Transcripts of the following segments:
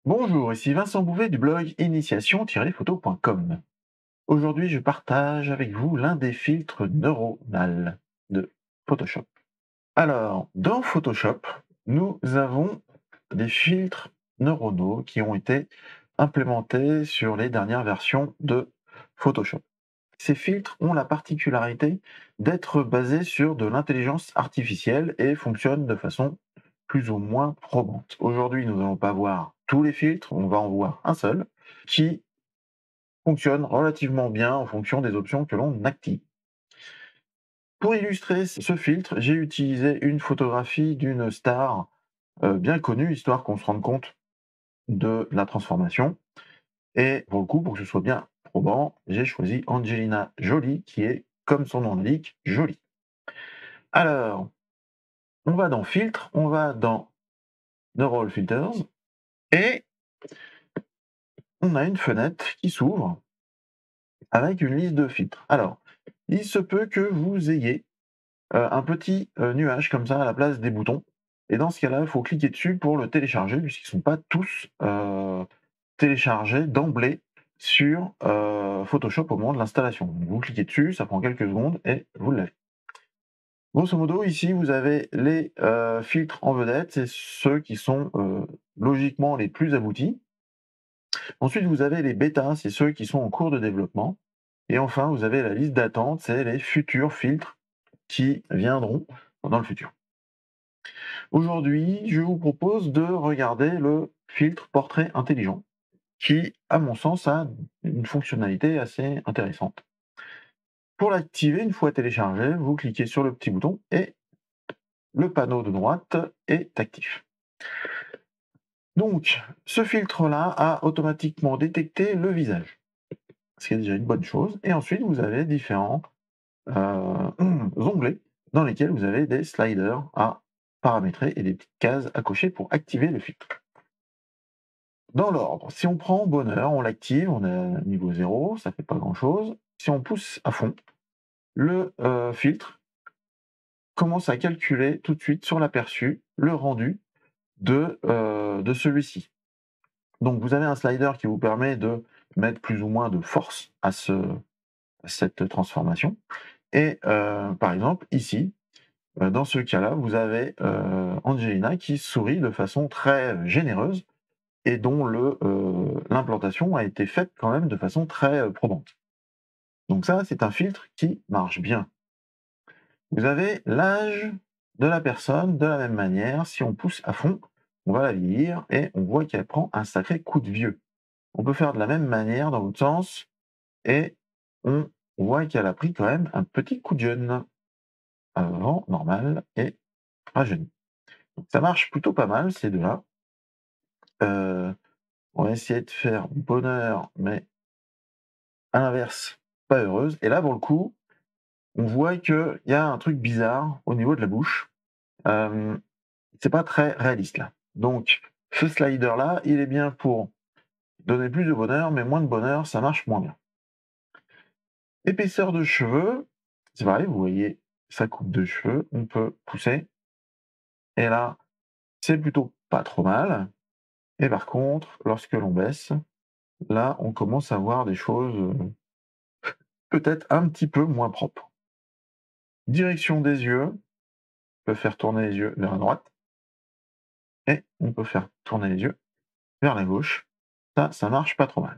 Bonjour, ici Vincent Bouvet du blog initiation-photo.com. Aujourd'hui, je partage avec vous l'un des filtres neuronal de Photoshop. Alors, dans Photoshop, nous avons des filtres neuronaux qui ont été implémentés sur les dernières versions de Photoshop. Ces filtres ont la particularité d'être basés sur de l'intelligence artificielle et fonctionnent de façon plus ou moins probante. Aujourd'hui, nous n'allons pas voir tous les filtres, on va en voir un seul qui fonctionne relativement bien en fonction des options que l'on active. Pour illustrer ce filtre, j'ai utilisé une photographie d'une star bien connue, histoire qu'on se rende compte de la transformation. Et pour le coup, pour que ce soit bien probant, j'ai choisi Angelina Jolie, qui est, comme son nom l'indique, jolie. Alors, on va dans Filtre, on va dans Neural Filters, et on a une fenêtre qui s'ouvre avec une liste de filtres. Alors, il se peut que vous ayez un petit nuage comme ça à la place des boutons. Et dans ce cas-là, il faut cliquer dessus pour le télécharger, puisqu'ils ne sont pas tous téléchargés d'emblée sur Photoshop au moment de l'installation. Donc, vous cliquez dessus, ça prend quelques secondes et vous l'avez. Grosso modo, ici, vous avez les filtres en vedette, c'est ceux qui sont logiquement les plus aboutis. Ensuite, vous avez les bêtas, c'est ceux qui sont en cours de développement. Et enfin, vous avez la liste d'attente, c'est les futurs filtres qui viendront dans le futur. Aujourd'hui, je vous propose de regarder le filtre portrait intelligent, qui, à mon sens, a une fonctionnalité assez intéressante. Pour l'activer, une fois téléchargé, vous cliquez sur le petit bouton et le panneau de droite est actif. Donc, ce filtre-là a automatiquement détecté le visage, ce qui est déjà une bonne chose. Et ensuite, vous avez différents onglets dans lesquels vous avez des sliders à paramétrer et des petites cases à cocher pour activer le filtre. Dans l'ordre, si on prend bonheur, on l'active, on est à niveau 0, ça fait pas grand-chose. Si on pousse à fond, le filtre commence à calculer tout de suite sur l'aperçu le rendu de celui-ci. Donc vous avez un slider qui vous permet de mettre plus ou moins de force à cette transformation. Et par exemple, ici, dans ce cas-là, vous avez Angelina qui sourit de façon très généreuse et dont l'implantation a été faite quand même de façon très probante. Donc ça, c'est un filtre qui marche bien. Vous avez l'âge de la personne de la même manière. Si on pousse à fond, on va la vieillir et on voit qu'elle prend un sacré coup de vieux. On peut faire de la même manière dans l'autre sens et on voit qu'elle a pris quand même un petit coup de jeune. Avant, normal et rajeuni. Donc ça marche plutôt pas mal ces deux-là. On va essayer de faire bonheur, mais à l'inverse, pas heureuse. Et là, pour le coup, on voit qu'il y a un truc bizarre au niveau de la bouche. Hem, c'est pas très réaliste là. Donc ce slider-là, il est bien pour donner plus de bonheur, mais moins de bonheur, ça marche moins bien. Épaisseur de cheveux, c'est pareil, vous voyez sa coupe de cheveux, on peut pousser et là, c'est plutôt pas trop mal. Et par contre, lorsque l'on baisse, là, on commence à voir des choses, peut-être un petit peu moins propres. Direction des yeux, on peut faire tourner les yeux vers la droite et on peut faire tourner les yeux vers la gauche. Ça marche pas trop mal.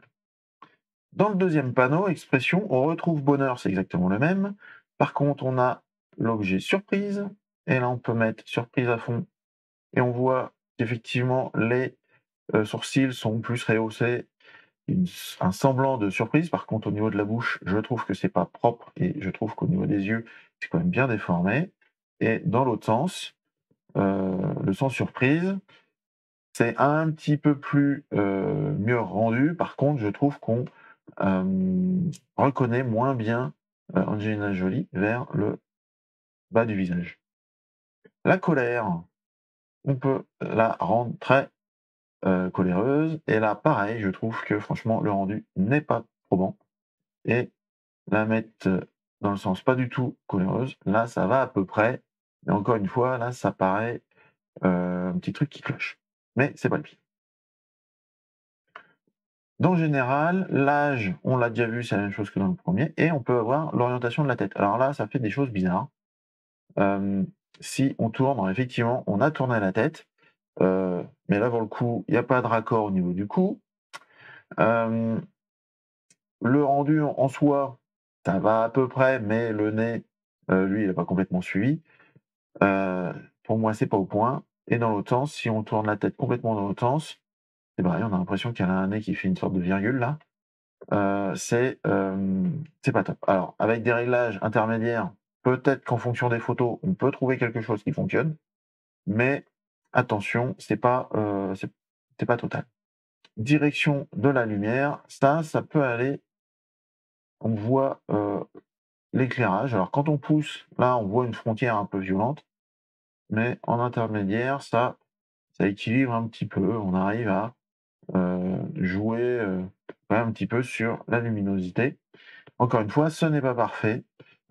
Dans le deuxième panneau, expression, on retrouve bonheur, c'est exactement le même. Par contre, on a l'objet surprise et là, on peut mettre surprise à fond et on voit qu'effectivement les, sourcils sont plus rehaussés. Un semblant de surprise. Par contre, au niveau de la bouche, je trouve que c'est pas propre et je trouve qu'au niveau des yeux, c'est quand même bien déformé. Et dans l'autre sens, le sens surprise, c'est un petit peu plus mieux rendu. Par contre, je trouve qu'on reconnaît moins bien Angelina Jolie vers le bas du visage. La colère, on peut la rendre très coléreuse. Et là, pareil, je trouve que franchement, le rendu n'est pas probant. Et la mettre, dans le sens pas du tout colléreuse, là, ça va à peu près, mais encore une fois, là, ça paraît, un petit truc qui cloche. Mais c'est pas le pire. Dans le général, l'âge, on l'a déjà vu, c'est la même chose que dans le premier, et on peut avoir l'orientation de la tête. Alors là, ça fait des choses bizarres. Si on tourne, alors effectivement, on a tourné la tête, mais là, pour le coup, il y a pas de raccord au niveau du cou. Hem, le rendu en soi, ça va à peu près, mais le nez, lui, il a pas complètement suivi. Heu, pour moi, c'est pas au point, et dans l'autre sens, si on tourne la tête complètement dans l'autre sens, c'est pareil, on a l'impression qu'elle a un nez qui fait une sorte de virgule là. C'est pas top. Alors, avec des réglages intermédiaires, peut-être qu'en fonction des photos, on peut trouver quelque chose qui fonctionne, mais attention, c'est pas total. Direction de la lumière, ça peut aller, on voit, l'éclairage. Alors quand on pousse, là, on voit une frontière un peu violente, mais en intermédiaire, ça équilibre un petit peu. On arrive à, jouer, quand même un petit peu sur la luminosité. Encore une fois, ce n'est pas parfait,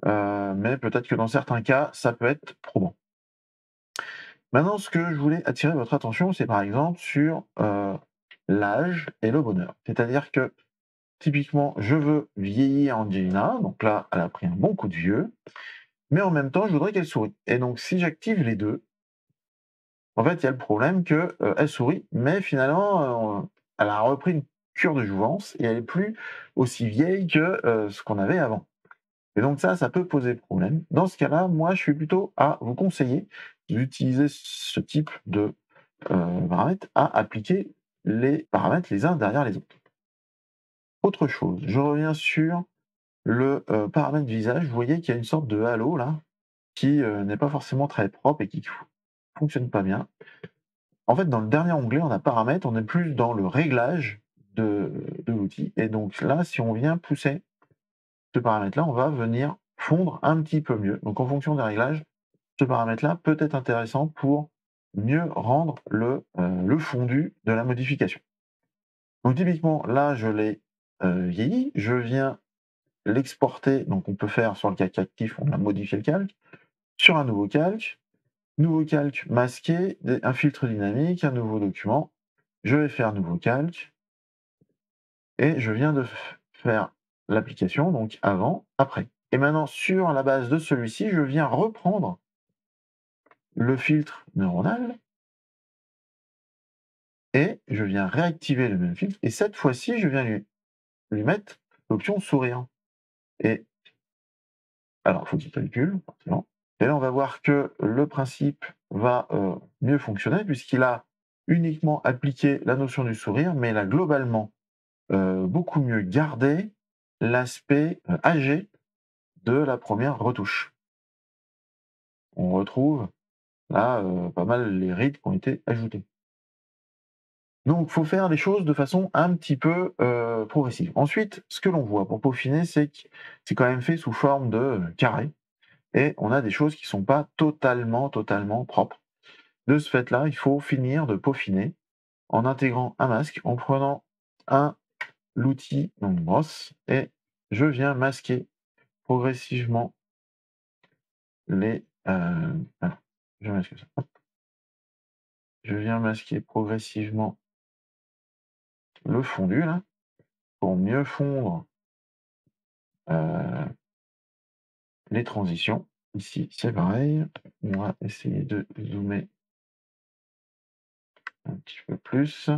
mais peut-être que dans certains cas, ça peut être probant. Maintenant, ce que je voulais attirer votre attention, c'est par exemple sur, l'âge et le bonheur. C'est-à-dire que, typiquement, je veux vieillir Angelina, donc là, elle a pris un bon coup de vieux, mais en même temps, je voudrais qu'elle sourie, et donc si j'active les 2, en fait, il y a le problème que, elle sourit, mais finalement, elle a repris une cure de jouvence et elle est plus aussi vieille que, ce qu'on avait avant. Et donc ça peut poser problème. Dans ce cas-là, moi, je suis plutôt à vous conseiller d'utiliser ce type de, paramètres, à appliquer les paramètres les uns derrière les autres. Autre chose, je reviens sur le, paramètre visage. Vous voyez qu'il y a une sorte de halo là, qui, n'est pas forcément très propre et qui fonctionne pas bien. En fait, dans le dernier onglet, on a paramètres, on est plus dans le réglage de l'outil, et donc là, si on vient pousser ce paramètre-là, on va venir fondre un petit peu mieux. Donc en fonction des réglages, ce paramètre-là peut être intéressant pour mieux rendre le fondu de la modification. Donc typiquement, là, je l'ai, vieilli, je viens l'exporter, donc on peut faire sur le calque actif, on a modifié le calque, sur un nouveau calque masqué, un filtre dynamique, un nouveau document, je vais faire nouveau calque, et je viens de faire l'application, donc avant, après. Et maintenant, sur la base de celui-ci, je viens reprendre le filtre neuronal et je viens réactiver le même filtre. Et cette fois-ci, je viens lui mettre l'option sourire. Et alors, il faut qu'il calcule, forcément. Et là, on va voir que le principe va mieux fonctionner puisqu'il a uniquement appliqué la notion du sourire, mais il a globalement beaucoup mieux gardé l'aspect âgé de la première retouche. On retrouve là pas mal les rides qui ont été ajoutés. Donc, faut faire les choses de façon un petit peu, progressive. Ensuite, ce que l'on voit pour peaufiner, c'est que c'est quand même fait sous forme de, carré, et on a des choses qui sont pas totalement propres. De ce fait-là, il faut finir de peaufiner en intégrant un masque, en prenant l'outil, donc brosse, et je viens masquer progressivement les, alors, je masque ça, hop. Je viens masquer progressivement le fondu là, pour mieux fondre, les transitions. Ici, c'est pareil. On va essayer de zoomer un petit peu plus.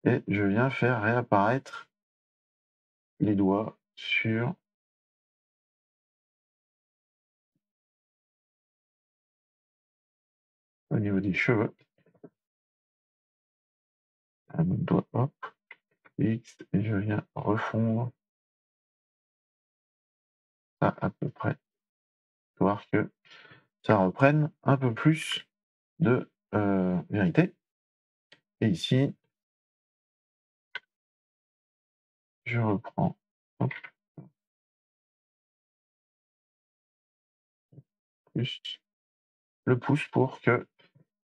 Et je viens faire réapparaître les doigts sur au niveau des cheveux. Un autre doigt, hop, X, et je viens refondre ça à peu près, histoire que ça reprenne un peu plus de vérité. Et ici, je reprends, hop, plus le pouce pour que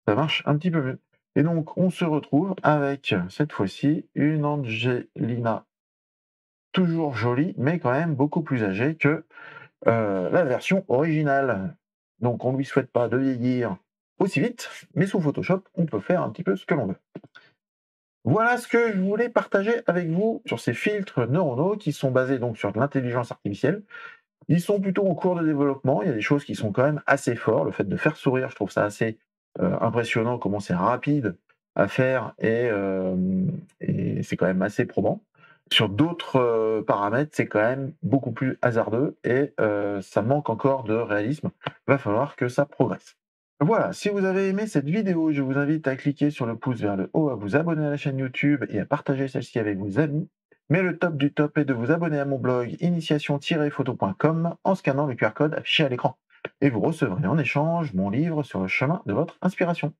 ça marche un petit peu mieux. Et donc, on se retrouve avec, cette fois-ci, une Angelina toujours jolie, mais quand même beaucoup plus âgée que la version originale. Donc, on ne lui souhaite pas de vieillir aussi vite, mais sous Photoshop, on peut faire un petit peu ce que l'on veut. Voilà ce que je voulais partager avec vous sur ces filtres neuronaux qui sont basés donc sur de l'intelligence artificielle. Ils sont plutôt en cours de développement, il y a des choses qui sont quand même assez fortes. Le fait de faire sourire, je trouve ça assez, impressionnant comment c'est rapide à faire et c'est quand même assez probant. Sur d'autres, paramètres, c'est quand même beaucoup plus hasardeux et ça manque encore de réalisme. Va falloir que ça progresse. Voilà, si vous avez aimé cette vidéo, je vous invite à cliquer sur le pouce vers le haut, à vous abonner à la chaîne YouTube et à partager celle-ci avec vos amis. Mais le top du top est de vous abonner à mon blog initiation-photo.com en scannant le QR code affiché à l'écran. Et vous recevrez en échange mon livre sur le chemin de votre inspiration.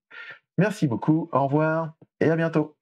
Merci beaucoup, au revoir et à bientôt.